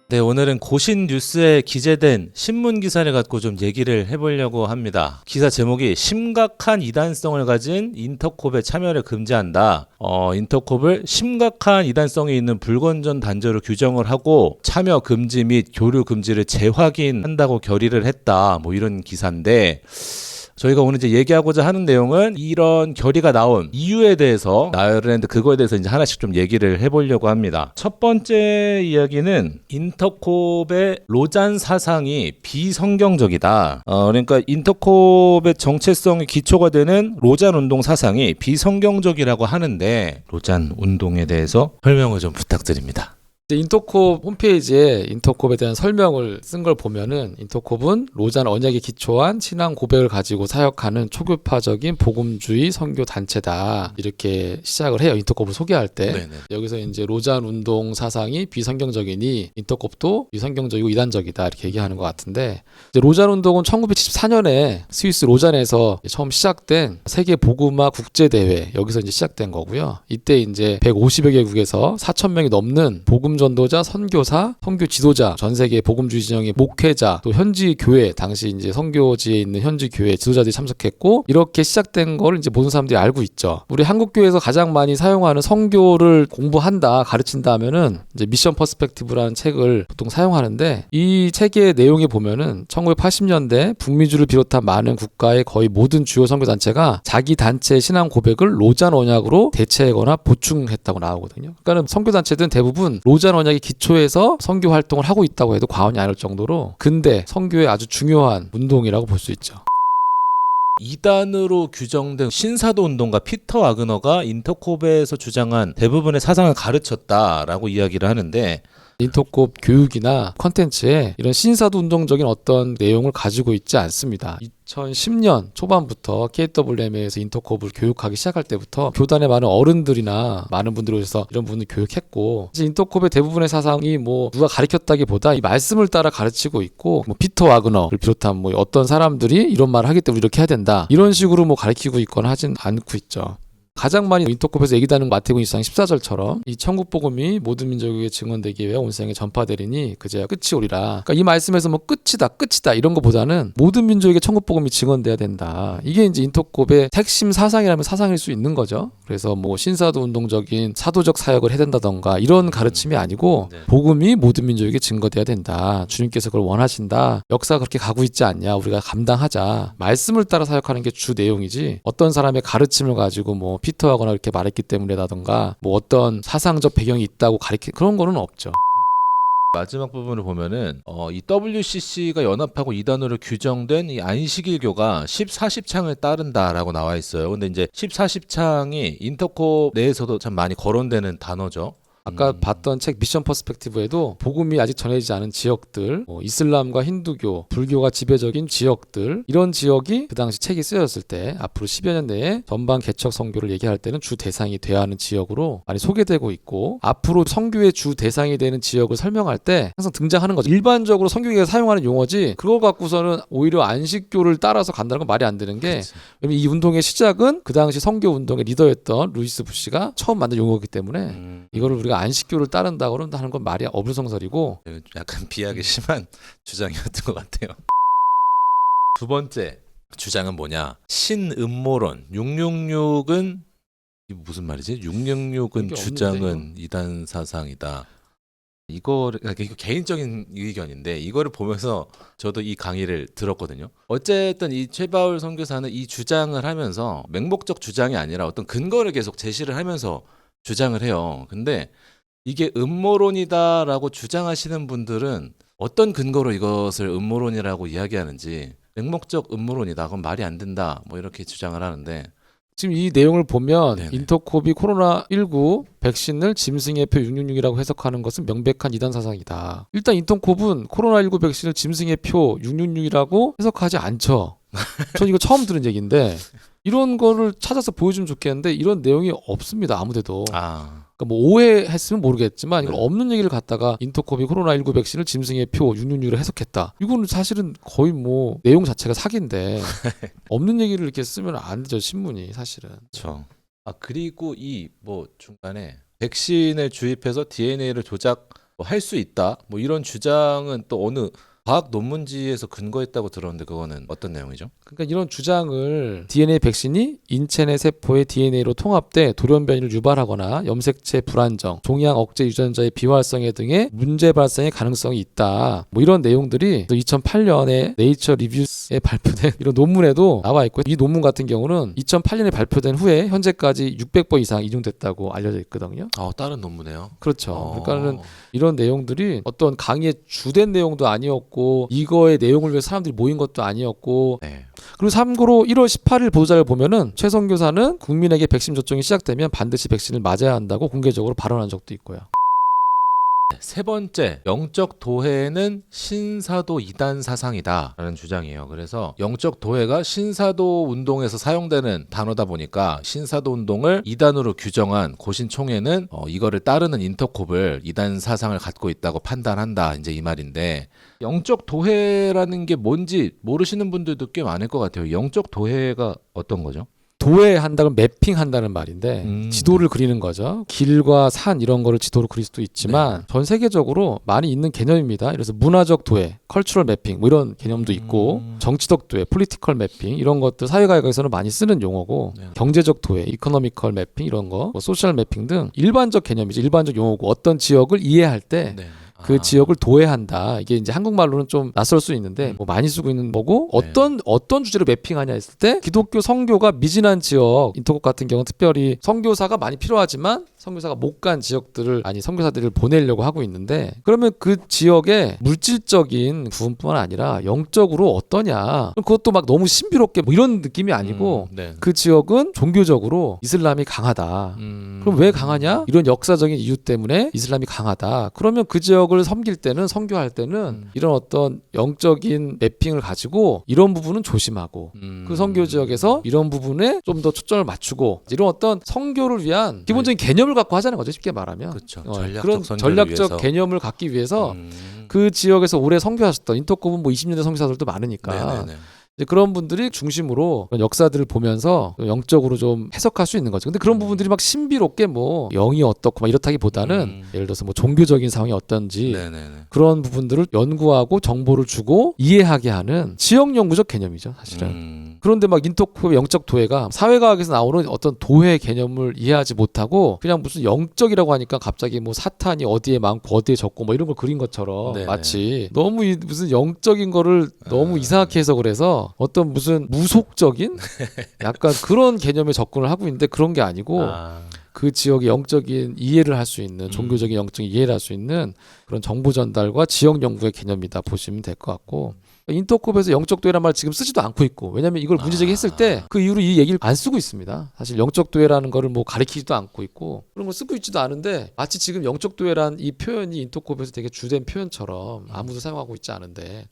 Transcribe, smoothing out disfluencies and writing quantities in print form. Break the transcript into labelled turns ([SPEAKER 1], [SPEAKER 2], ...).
[SPEAKER 1] 네, 오늘은 고신 뉴스에 기재된 신문 기사를 갖고 좀 얘기를 해보려고 합니다. 기사 제목이 심각한 이단성을 가진 인터콥에 참여를 금지한다. 인터콥을 심각한 이단성이 있는 불건전 단체로 규정을 하고 참여 금지 및 교류 금지를 재확인한다고 결의를 했다. 뭐 이런 기사인데 저희가 오늘 이제 얘기하고자 하는 내용은 이런 결의가 나온 이유에 대해서 나열을 했는데 그거에 대해서 이제 하나씩 좀 얘기를 해보려고 합니다. 첫 번째 이야기는 인터콥의 로잔 사상이 비성경적이다. 그러니까 인터콥의 정체성이 기초가 되는 로잔 운동 사상이 비성경적이라고 하는데 로잔 운동에 대해서 설명을 좀 부탁드립니다.
[SPEAKER 2] 인터콥 홈페이지에 인터콥에 대한 설명을 쓴 걸 보면은 인터콥은 로잔 언약에 기초한 신앙 고백을 가지고 사역하는 초교파적인 복음주의 선교 단체다 이렇게 시작을 해요. 인터콥을 소개할 때
[SPEAKER 1] 네네.
[SPEAKER 2] 여기서 이제 로잔 운동 사상이 비성경적이니 인터콥도 비성경적이고 이단적이다 이렇게 얘기하는 것 같은데 이제 로잔 운동은 1974년에 스위스 로잔에서 처음 시작된 세계 복음화 국제 대회 여기서 이제 시작된 거고요. 이때 이제 150여 개국에서 4,000명이 넘는 복음 전도자, 선교사, 선교 지도자, 전 세계 복음주의 진영의 목회자, 또 현지 교회, 당시 이제 선교지에 있는 현지 교회 지도자들이 참석했고 이렇게 시작된 걸 이제 모든 사람들이 알고 있죠. 우리 한국 교회에서 가장 많이 사용하는 선교를 공부한다, 가르친다 하면은 이제 미션 퍼스펙티브라는 책을 보통 사용하는데 이 책의 내용에 보면은 1980년대 북미주를 비롯한 많은 국가의 거의 모든 주요 선교 단체가 자기 단체의 신앙 고백을 로잔 언약으로 대체하거나 보충했다고 나오거든요. 그러니까는 선교 단체들은 대부분 로잔 언약의 기초에서 선교 활동을 하고 있다고 해도 과언이 아닐 정도로 근대 선교의 아주 중요한 운동이라고 볼 수 있죠.
[SPEAKER 1] 이단으로 규정된 신사도 운동가 피터 와그너가 인터콥에서 주장한 대부분의 사상을 가르쳤다라고 이야기를 하는데
[SPEAKER 2] 인터콥 교육이나 컨텐츠에 이런 신사도 운동적인 어떤 내용을 가지고 있지 않습니다. 2010년 초반부터 KWMA에서 인터콥을 교육하기 시작할 때부터 교단의 많은 어른들이나 많은 분들이 오셔서 이런 분을 교육했고 이제 인터콥의 대부분의 사상이 뭐 누가 가르쳤다기보다 이 말씀을 따라 가르치고 있고 뭐 피터 와그너를 비롯한 뭐 어떤 사람들이 이런 말을 하기 때문에 이렇게 해야 된다 이런 식으로 뭐 가르치고 있거나 하진 않고 있죠. 가장 많이 인터콥에서 얘기하는 마태복음 24장 14절처럼 이 천국복음이 모든 민족에게 증언되기 위해 온 세상에 전파되리니 그제야 끝이 오리라. 그러니까 이 말씀에서 뭐 끝이다 이런 것보다는 모든 민족에게 천국복음이 증언돼야 된다. 이게 이제 인터콥의 핵심 사상이라면 사상일 수 있는 거죠. 그래서 뭐 신사도 운동적인 사도적 사역을 해야 된다던가 이런 가르침이 아니고 복음이 모든 민족에게 증거돼야 된다. 주님께서 그걸 원하신다. 역사가 그렇게 가고 있지 않냐. 우리가 감당하자. 말씀을 따라 사역하는 게 주 내용이지 어떤 사람의 가르침을 가지고 뭐 피터하거나 이렇게 말했기 때문에라던가 뭐 어떤 사상적 배경이 있다고 그런 거는 없죠.
[SPEAKER 1] 마지막 부분을 보면은 이 WCC가 연합하고 이단으로 규정된 이 안식일교가 10-40창을 따른다라고 나와 있어요. 근데 이제 10-40창이 인터콥 내에서도 참 많이 거론되는 단어죠.
[SPEAKER 2] 아까 봤던 책 미션 퍼스펙티브에도 복음이 아직 전해지지 않은 지역들, 이슬람과 힌두교, 불교가 지배적인 지역들 이런 지역이 그 당시 책이 쓰여졌을 때 앞으로 10여 년 내에 전반 개척 선교를 얘기할 때는 주 대상이 돼야 하는 지역으로 많이 소개되고 있고 앞으로 선교의 주 대상이 되는 지역을 설명할 때 항상 등장하는 거죠. 일반적으로 선교계가 사용하는 용어지 그걸 갖고서는 오히려 안식교를 따라서 간다는 건 말이 안 되는 게 왜냐면 이 운동의 시작은 그 당시 선교 운동의 리더였던 루이스 부시가 처음 만든 용어이기 때문에 이거를 우리가 안식교를 따른다고 하는 건 말이 어불성설이고
[SPEAKER 1] 약간 비하기 심한 주장이었던 것 같아요. 두 번째 주장은 뭐냐? 신음모론 666은 이게 무슨 말이지? 666은 주장은 이단 사상이다. 이거 개인적인 의견인데 이거를 보면서 저도 이 강의를 들었거든요. 어쨌든 이 최바울 선교사는 이 주장을 하면서 맹목적 주장이 아니라 어떤 근거를 계속 제시를 하면서 주장을 해요. 근데 이게 음모론이다라고 주장하시는 분들은 어떤 근거로 이것을 음모론이라고 이야기하는지 맹목적 음모론이다. 그건 말이 안 된다. 뭐 이렇게 주장을 하는데
[SPEAKER 2] 지금 이 내용을 보면
[SPEAKER 1] 네네.
[SPEAKER 2] 인터콥이 코로나19 백신을 짐승의 표 666이라고 해석하는 것은 명백한 이단 사상이다. 일단 인터콥은 코로나19 백신을 짐승의 표 666이라고 해석하지 않죠. 전 이거 처음 들은 얘기인데 이런 거를 찾아서 보여주면 좋겠는데 이런 내용이 없습니다. 아무데도. 그러니까 뭐 오해했으면 모르겠지만 이걸 없는 얘기를 갖다가 인터콥이 코로나19 백신을 짐승의 표 666으로 해석했다. 이거는 사실은 거의 뭐 내용 자체가 사기인데 없는 얘기를 이렇게 쓰면 안 되죠. 신문이 사실은.
[SPEAKER 1] 그렇죠. 그리고 이 뭐 중간에 백신을 주입해서 DNA를 조작 할 수 있다. 뭐 이런 주장은 또 어느 과학 논문지에서 근거했다고 들었는데 그거는 어떤 내용이죠?
[SPEAKER 2] 그러니까 이런 주장을 DNA 백신이 인체 내 세포의 DNA로 통합돼 돌연 변이를 유발하거나 염색체 불안정, 종양 억제 유전자의 비활성화 등의 문제 발생의 가능성이 있다. 뭐 이런 내용들이 2008년에 네이처 리뷰스에 발표된 이런 논문에도 나와 있고, 이 논문 같은 경우는 2008년에 발표된 후에 현재까지 600번 이상 인용됐다고 알려져 있거든요.
[SPEAKER 1] 다른 논문이에요.
[SPEAKER 2] 그렇죠. 그러니까는 이런 내용들이 어떤 강의의 주된 내용도 아니었고 이거의 내용을 위해 사람들이 모인 것도 아니었고,
[SPEAKER 1] 네.
[SPEAKER 2] 그리고 참고로 1월 18일 보도자를 보면은 최 선교사는 국민에게 백신 접종이 시작되면 반드시 백신을 맞아야 한다고 공개적으로 발언한 적도 있고요.
[SPEAKER 1] 세 번째, 영적 도회는 신사도 이단 사상이다라는 주장이에요. 그래서 영적 도회가 신사도 운동에서 사용되는 단어다 보니까 신사도 운동을 이단으로 규정한 고신총회는 이거를 따르는 인터콥을 이단 사상을 갖고 있다고 판단한다. 이제 이 말인데, 영적 도회라는 게 뭔지 모르시는 분들도 꽤 많을 것 같아요. 영적 도회가 어떤 거죠?
[SPEAKER 2] 도회한다는 매핑한다는 말인데 지도를 그리는 거죠. 길과 산 이런 거를 지도로 그릴 수도 있지만 전 세계적으로 많이 있는 개념입니다. 그래서 문화적 도회, 컬처럴 매핑 뭐 이런 개념도 있고, 정치적 도회, 폴리티컬 매핑 이런 것들 사회과학에서는 많이 쓰는 용어고, 경제적 도회, 이코노미컬 매핑 이런 거, 뭐 소셜 매핑 등 일반적 개념이죠. 일반적 용어고, 어떤 지역을 이해할 때 그 지역을 도회한다. 이게 이제 한국말로는 좀 낯설 수 있는데 뭐 많이 쓰고 있는 뭐고, 어떤 주제로 매핑하냐 했을 때 기독교 선교가 미진한 지역, 인터콕 같은 경우는 특별히 선교사가 많이 필요하지만 선교사가 못 간 지역들을, 아니 선교사들을 보내려고 하고 있는데, 그러면 그 지역의 물질적인 부분뿐만 아니라 영적으로 어떠냐, 그것도 막 너무 신비롭게 뭐 이런 느낌이 아니고 그 지역은 종교적으로 이슬람이 강하다. 그럼 왜 강하냐? 이런 역사적인 이유 때문에 이슬람이 강하다. 그러면 그 지역을 섬길 때는, 선교할 때는 이런 어떤 영적인 매핑을 가지고 이런 부분은 조심하고 그 선교 지역에서 이런 부분에 좀 더 초점을 맞추고, 이런 어떤 선교를 위한 기본적인 개념을 갖고 하자는 거죠. 쉽게 말하면.
[SPEAKER 1] 그렇죠.
[SPEAKER 2] 그런 전략적 개념을 갖기 위해서 그 지역에서 오래 선교하셨던, 인터콥은 뭐 20년대 선교사들도 많으니까 이제 그런 분들이 중심으로 역사들을 보면서 영적으로 좀 해석할 수 있는 거죠. 근데 그런 부분들이 막 신비롭게 뭐 영이 어떻고 막 이렇다기보다는 예를 들어서 뭐 종교적인 상황이 어떤지 그런 부분들을 연구하고 정보를 주고 이해하게 하는 지역 연구적 개념이죠, 사실은. 그런데 막 인터콥의 영적 도회가 사회과학에서 나오는 어떤 도회 개념을 이해하지 못하고 그냥 무슨 영적이라고 하니까 갑자기 뭐 사탄이 어디에 많고 어디에 적고 뭐 이런 걸 그린 것처럼 마치 너무 무슨 영적인 거를 너무 이상하게 해석을 해서 어떤 무슨 무속적인 약간 그런 개념에 접근을 하고 있는데, 그런 게 아니고 그 지역의 영적인 이해를 할 수 있는, 종교적인 영적인 이해를 할 수 있는 그런 정보 전달과 지역 연구의 개념이다 보시면 될 것 같고, 인터콥에서 영적 도회란 말 지금 쓰지도 않고 있고, 왜냐하면 이걸 문제제기했을 때 그 이후로 이 얘기를 안 쓰고 있습니다. 사실 영적 도회라는 거를 뭐 가리키지도 않고 있고 그런 거 쓰고 있지도 않은데, 마치 지금 영적 도회란 이 표현이 인터콥에서 되게 주된 표현처럼 아무도 사용하고 있지 않은데